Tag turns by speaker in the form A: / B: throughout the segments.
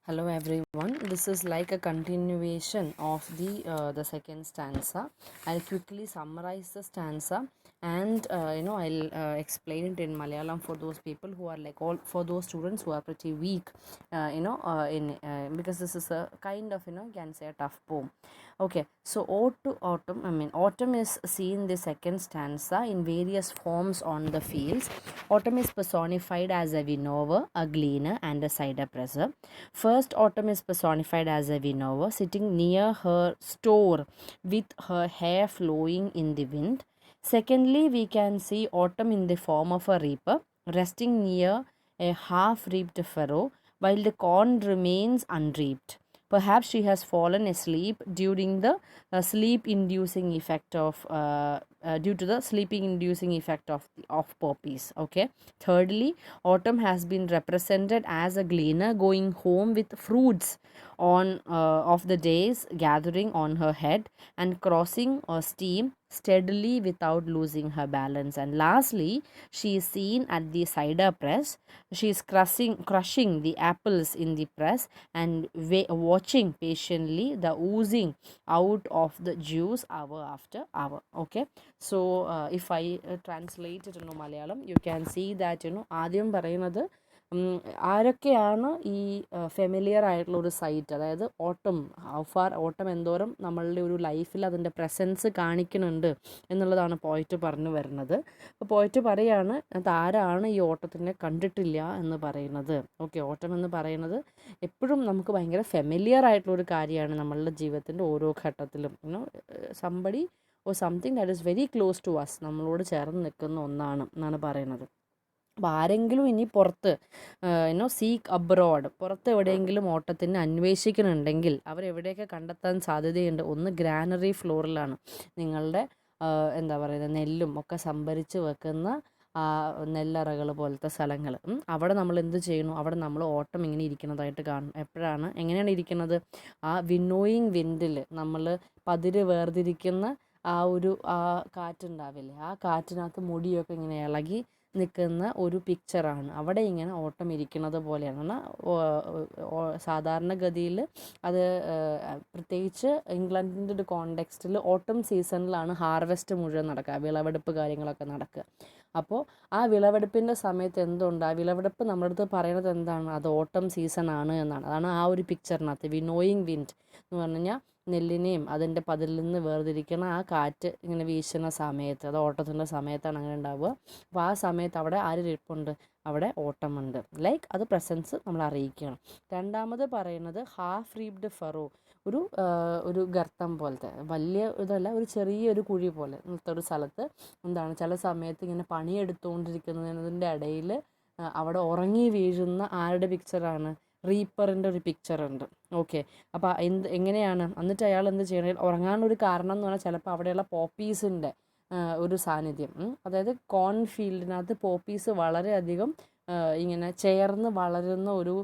A: Hello everyone. This is like a continuation of the second stanza. I'll quickly summarize the stanza and I'll explain it in Malayalam for those people who are like all for those students who are pretty weak in because this is a kind of you can say a tough poem. Okay, so ode to autumn. Autumn is seen the second stanza in various forms on the fields. Autumn is personified as a winnower, a gleaner, and a cider presser. First, Autumn is personified as a winnower, sitting near her store with her hair flowing in the wind. Secondly, we can see Autumn in the form of a reaper, resting near a half reaped furrow while the corn remains unreaped. Perhaps she has fallen asleep during the sleep inducing effect of due to the sleeping inducing effect of poppies. Okay. Thirdly, autumn has been represented as a gleaner going home with fruits on of the days gathering on her head and crossing a stream steadily without losing her balance. And lastly, she is seen at the cider press. She is crushing the apples in the press and watching patiently the oozing out of the juice hour after hour. Okay, so if I translate it into Malayalam, you can see that ആദ്യം പറയുന്നത് ആരൊക്കെയാണ് ഈ familiar ആയിട്ടുള്ള ഒരു site, അതായത് ഓട്ടം how far ഓട്ടം എന്തോരം നമ്മളുടെ ഒരു ലൈഫിൽ അതിൻ്റെ പ്രസൻസ് കാണിക്കുന്നുണ്ട് എന്നുള്ളതാണ് പോയിറ്റ് പറഞ്ഞു വരുന്നത്. അപ്പോൾ പോയിറ്റ് പറയാണ് ആരാണ് ഈ ഓട്ടത്തിനെ കണ്ടിട്ടില്ല എന്ന് പറയുന്നത്. ഓക്കെ, ഓട്ടം എന്ന് പറയുന്നത് എപ്പോഴും നമുക്ക് ഭയങ്കര ഫെമിലിയർ ആയിട്ടുള്ള ഒരു കാര്യമാണ് നമ്മളുടെ ജീവിതത്തിൻ്റെ ഓരോ ഘട്ടത്തിലും. Somebody or something that is very close to us, നമ്മളോട് ചേർന്ന് നിൽക്കുന്ന ഒന്നാണ് എന്നാണ് പറയുന്നത്. അപ്പോൾ ആരെങ്കിലും ഇനി പുറത്ത് സീക്ക് അബ്രോഡ്, പുറത്ത് എവിടെയെങ്കിലും ഓട്ടത്തിന് അന്വേഷിക്കുന്നുണ്ടെങ്കിൽ അവരെവിടെയൊക്കെ കണ്ടെത്താൻ സാധ്യതയുണ്ട്. ഒന്ന് ഗ്രാനറി ഫ്ലോറിലാണ്, നിങ്ങളുടെ എന്താ പറയുന്നത് നെല്ലും ഒക്കെ സംഭരിച്ച് വെക്കുന്ന നെല്ലറകൾ പോലത്തെ സ്ഥലങ്ങൾ. അവിടെ നമ്മൾ എന്ത് ചെയ്യുന്നു, അവിടെ നമ്മൾ ഓട്ടം ഇങ്ങനെ ഇരിക്കുന്നതായിട്ട് കാണും. എപ്പോഴാണ്, എങ്ങനെയാണ് ഇരിക്കുന്നത്, ആ വിന്നോയിങ് വിൻഡിൽ നമ്മൾ പതിര് വേർതിരിക്കുന്ന ആ കാറ്റുണ്ടാവില്ലേ, ആ കാറ്റിനകത്ത് മുടിയൊക്കെ ഇങ്ങനെ ഇളകി നിൽക്കുന്ന ഒരു പിക്ചറാണ് അവിടെ ഇങ്ങനെ ഓട്ടം ഇരിക്കുന്നത് പോലെയാണ്. സാധാരണഗതിയിൽ അത് പ്രത്യേകിച്ച് ഇംഗ്ലണ്ടിൻ്റെ ഒരു കോണ്ടെക്സ്റ്റിൽ ഓട്ടം സീസണിലാണ് ഹാർവെസ്റ്റ് മുഴുവൻ നടക്കുക, വിളവെടുപ്പ് കാര്യങ്ങളൊക്കെ നടക്കുക. അപ്പോൾ ആ വിളവെടുപ്പിൻ്റെ സമയത്ത് എന്തുണ്ട്, ആ വിളവെടുപ്പ് നമ്മുടെ അടുത്ത് പറയുന്നത് എന്താണ്, അത് ഓട്ടം സീസൺ ആണ് എന്നാണ്. അതാണ് ആ ഒരു പിക്ചറിനകത്ത് വിനോയിങ് വിൻഡ് എന്ന് പറഞ്ഞു കഴിഞ്ഞാൽ നെല്ലിനെയും അതിൻ്റെ പതിരിൽ നിന്ന് വേർതിരിക്കുന്ന ആ കാറ്റ് ഇങ്ങനെ വീശുന്ന സമയത്ത്, അത് ഓട്ടത്തിൻ്റെ സമയത്താണ് അങ്ങനെ ഉണ്ടാവുക. അപ്പോൾ ആ സമയത്ത് അവിടെ ഇരിപ്പുണ്ട്, അവിടെ ഓട്ടമുണ്ട്, ലൈക്ക് അത് പ്രസൻസ് നമ്മൾ അറിയിക്കുകയാണ്. രണ്ടാമത് പറയുന്നത് ഹാഫ് റീപ്ഡ് ഫറോ, ഒരു ഗർത്തം പോലത്തെ, വലിയ ഇതല്ല, ഒരു ചെറിയൊരു കുഴി പോലെ ഒരു സ്ഥലത്ത് എന്താണ് ചില സമയത്ത് ഇങ്ങനെ പണിയെടുത്തുകൊണ്ടിരിക്കുന്നതിൻ്റെ ഇടയിൽ അവിടെ ഉറങ്ങി വീഴുന്ന ആരുടെ പിക്ചറാണ്, റീപ്പറിൻ്റെ ഒരു പിക്ചറുണ്ട്. ഓക്കെ, അപ്പോൾ എങ്ങനെയാണ്, എന്നിട്ട് അയാൾ എന്ത് ചെയ്യണം, ഉറങ്ങാനൊരു കാരണം എന്ന് പറഞ്ഞാൽ ചിലപ്പോൾ അവിടെയുള്ള പോപ്പീസിൻ്റെ ഒരു സാന്നിധ്യം, അതായത് കോൺ ഫീൽഡിനകത്ത് പോപ്പീസ് വളരെയധികം ഇങ്ങനെ ചേർന്ന് വളരുന്ന ഒരു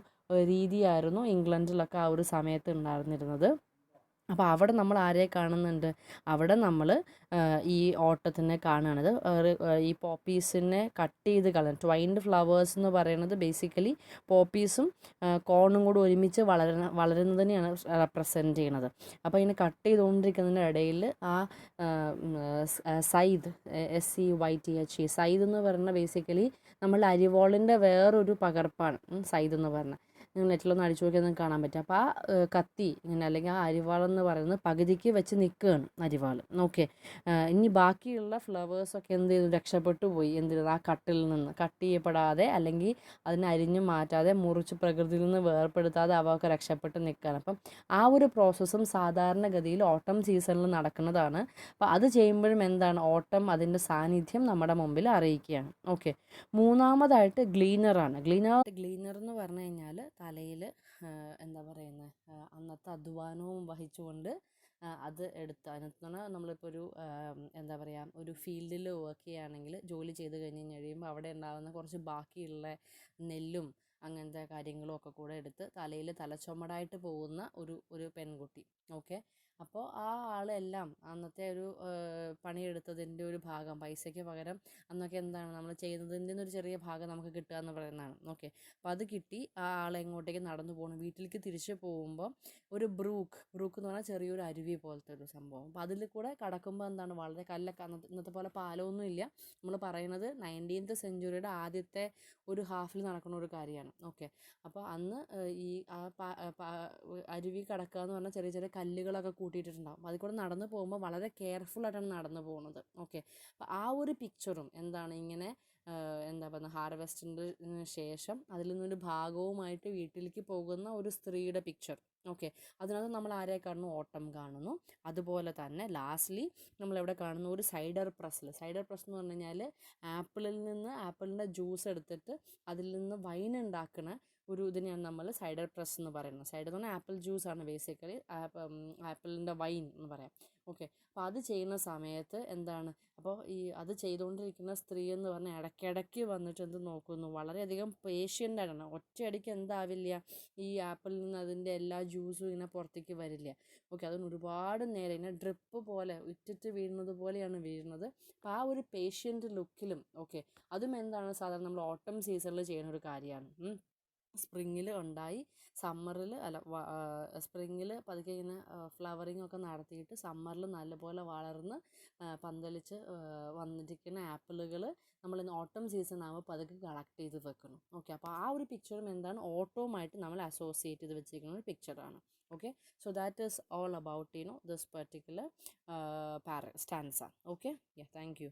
A: രീതിയായിരുന്നു ഇംഗ്ലണ്ടിലൊക്കെ ആ ഒരു സമയത്ത് ഉണ്ടായിരുന്നിരുന്നത്. അപ്പോൾ അവിടെ നമ്മൾ ആരെ കാണുന്നുണ്ട്, അവിടെ നമ്മൾ ഈ ഓട്ടത്തിനെ കാണുകയാണത്. ഈ പോപ്പീസിനെ കട്ട് ചെയ്ത് കളയാൻ, ട്വൈൻഡ് ഫ്ലവേഴ്സ് എന്ന് പറയുന്നത് ബേസിക്കലി പോപ്പീസും കോണും കൂടി ഒരുമിച്ച് വളരുന്നതിനെയാണ് റെപ്രസെൻറ്റ് ചെയ്യണത്. അപ്പോൾ ഇങ്ങനെ കട്ട് ചെയ്തുകൊണ്ടിരിക്കുന്നതിൻ്റെ ഇടയിൽ ആ സൈദ്, SEYTHE, സൈദ് എന്ന് പറയുന്നത് ബേസിക്കലി നമ്മൾ അരിവാളിൻ്റെ വേറൊരു പകർപ്പാണ് സൈദ് എന്ന് പറഞ്ഞാൽ. നിങ്ങൾ നെറ്റിലൊന്ന് അടിച്ചു നോക്കിയാൽ നിങ്ങൾക്ക് കാണാൻ പറ്റും. അപ്പോൾ ആ കത്തി ഇങ്ങനെ, അല്ലെങ്കിൽ ആ അരിവാളെന്ന് പറയുന്നത് പകുതിക്ക് വെച്ച് നിൽക്കുകയാണ് അരിവാൾ. ഓക്കെ, ഇനി ബാക്കിയുള്ള ഫ്ലവേഴ്സൊക്കെ എന്ത് ചെയ്തു, രക്ഷപ്പെട്ടു പോയി. എന്തിനു, ആ കട്ടിൽ നിന്ന് കട്ട് ചെയ്യപ്പെടാതെ അല്ലെങ്കിൽ അതിനെ അരിഞ്ഞു മാറ്റാതെ മുറിച്ച് പ്രകൃതിയിൽ നിന്ന് വേർപ്പെടുത്താതെ അവയൊക്കെ രക്ഷപ്പെട്ട് നിൽക്കുകയാണ്. അപ്പം ആ ഒരു പ്രോസസ്സും സാധാരണഗതിയിൽ ഓട്ടം സീസണിൽ നടക്കുന്നതാണ്. അപ്പോൾ അത് ചെയ്യുമ്പോഴും എന്താണ്, ഓട്ടം അതിൻ്റെ സാന്നിധ്യം നമ്മുടെ മുമ്പിൽ അറിയിക്കുകയാണ്. ഓക്കെ, മൂന്നാമതായിട്ട് ഗ്ലീനറാണ്. ഗ്ലീനർ എന്ന് പറഞ്ഞു കഴിഞ്ഞാൽ തലയിൽ എന്താ പറയുന്നത്, അന്നത്തെ അധ്വാനവും വഹിച്ചുകൊണ്ട് അത് എടുത്ത്, അതിനകത്ത് നമ്മളിപ്പോൾ എന്താ പറയുക, ഒരു ഫീൽഡിൽ വർക്ക് ചെയ്യുകയാണെങ്കിൽ, ജോലി ചെയ്ത് കഴിഞ്ഞ് കഴിയുമ്പോൾ അവിടെ ഉണ്ടാകുന്ന കുറച്ച് ബാക്കിയുള്ള നെല്ലും അങ്ങനത്തെ കാര്യങ്ങളും ഒക്കെ കൂടെ എടുത്ത് തലയിൽ തലച്ചുമടായിട്ട് പോകുന്ന ഒരു പെൺകുട്ടി. ഓക്കെ, അപ്പോൾ ആ ആളെല്ലാം അന്നത്തെ ഒരു പണിയെടുത്തതിൻ്റെ ഒരു ഭാഗം, പൈസയ്ക്ക് പകരം അന്നൊക്കെ എന്താണ് നമ്മൾ ചെയ്യുന്നതിൻ്റെ ഒരു ചെറിയ ഭാഗം നമുക്ക് കിട്ടുക എന്ന് പറയുന്നതാണ്. ഓക്കെ, അപ്പോൾ അത് കിട്ടി. ആ ആൾ എങ്ങോട്ടേക്ക് നടന്നു പോകണം, വീട്ടിലേക്ക് തിരിച്ചു പോകുമ്പോൾ ഒരു ബ്രൂക്ക് എന്ന് പറഞ്ഞാൽ ചെറിയൊരു അരുവി പോലത്തെ ഒരു സംഭവം. അപ്പോൾ അതിൽ കൂടെ കടക്കുമ്പോൾ എന്താണ്, വളരെ കല്ലൊക്കെ, ഇന്നത്തെ പോലെ പാലമൊന്നും ഇല്ല. നമ്മൾ പറയുന്നത് 19th സെഞ്ച്വറിയുടെ ആദ്യത്തെ ഒരു ഹാഫിൽ നടക്കുന്ന ഒരു കാര്യമാണ്. ഓക്കെ, അപ്പോൾ അന്ന് ഈ അരുവി കടക്കുക എന്ന് പറഞ്ഞാൽ ചെറിയ ചെറിയ കല്ലുകളൊക്കെ കൂട്ടിയിട്ടുണ്ടാകും. അതിൽ കൂടെ നടന്നു പോകുമ്പോൾ വളരെ കെയർഫുള്ളായിട്ടാണ് നടന്നു പോകുന്നത്. ഓക്കെ, അപ്പോൾ ആ ഒരു പിക്ചറും എന്താണ്, ഇങ്ങനെ എന്താ പറയുക, ഹാർവെസ്റ്റിന് ശേഷം അതിൽ നിന്നൊരു ഭാഗവുമായിട്ട് വീട്ടിലേക്ക് പോകുന്ന ഒരു സ്ത്രീയുടെ പിക്ചർ. ഓക്കെ, അതിനകത്ത് നമ്മൾ ആരെ കാണുന്നു, ഓട്ടം കാണുന്നു. അതുപോലെ തന്നെ ലാസ്റ്റ്ലി നമ്മളെവിടെ കാണുന്നു, ഒരു സൈഡർ പ്രസ് എന്ന് പറഞ്ഞു കഴിഞ്ഞാൽ ആപ്പിളിൻ്റെ ജ്യൂസ് എടുത്തിട്ട് അതിൽ നിന്ന് വൈൻ ഉണ്ടാക്കുന്ന ഒരു ഇതിനെയാണ് നമ്മൾ സൈഡർ പ്രസ് എന്ന് പറയുന്നത്. സൈഡർ എന്ന് പറഞ്ഞാൽ ആപ്പിൾ ജ്യൂസാണ് ബേസിക്കലി, ആപ്പിളിൻ്റെ വൈൻ എന്ന് പറയാം. ഓക്കെ, അപ്പോൾ അത് ചെയ്യുന്ന സമയത്ത് എന്താണ്, അപ്പോൾ ഈ അത് ചെയ്തുകൊണ്ടിരിക്കുന്ന സ്ത്രീ എന്ന് പറഞ്ഞാൽ ഇടയ്ക്കിടയ്ക്ക് വന്നിട്ട് എന്ത് നോക്കുന്നു, വളരെയധികം പേഷ്യൻ്റാണ്. ഒറ്റയടിക്ക് എന്താവില്ല, ഈ ആപ്പിളിൽ നിന്ന് അതിൻ്റെ എല്ലാ ജ്യൂസും ഇങ്ങനെ പുറത്തേക്ക് വരില്ല. ഓക്കെ, അതിന് ഒരുപാട് നേരം ഇങ്ങനെ ഡ്രിപ്പ് പോലെ ഇറ്റിറ്റ് വീഴുന്നത് പോലെയാണ് വീഴുന്നത്. അപ്പോൾ ആ ഒരു പേഷ്യൻ്റ് ലുക്കിലും. ഓക്കെ, അതും എന്താണ്, സാധാരണ നമ്മൾ ഓട്ടം സീസണിൽ ചെയ്യുന്ന ഒരു കാര്യമാണ്. സ്പ്രിങ്ങിൽ ഉണ്ടായി സമ്മറിൽ സ്പ്രിങ്ങിൽ പതുക്കെ ഇങ്ങനെ ഫ്ലവറിങ് ഒക്കെ നടത്തിയിട്ട് സമ്മറിൽ നല്ലപോലെ വളർന്ന് പന്തലിച്ച് വന്നിരിക്കുന്ന ആപ്പിളുകൾ നമ്മൾ ഓട്ടം സീസൺ ആകുമ്പോൾ പതുക്കെ കളക്ട് ചെയ്ത് വെക്കണം. ഓക്കെ, അപ്പോൾ ആ ഒരു പിക്ചറും എന്താണ്, ഓട്ടവുമായിട്ട് നമ്മൾ അസോസിയേറ്റ് ചെയ്ത് വെച്ചിരിക്കുന്ന ഒരു പിക്ചറാണ്. Okay, so that is all about this particular stanza. Okay, thank U.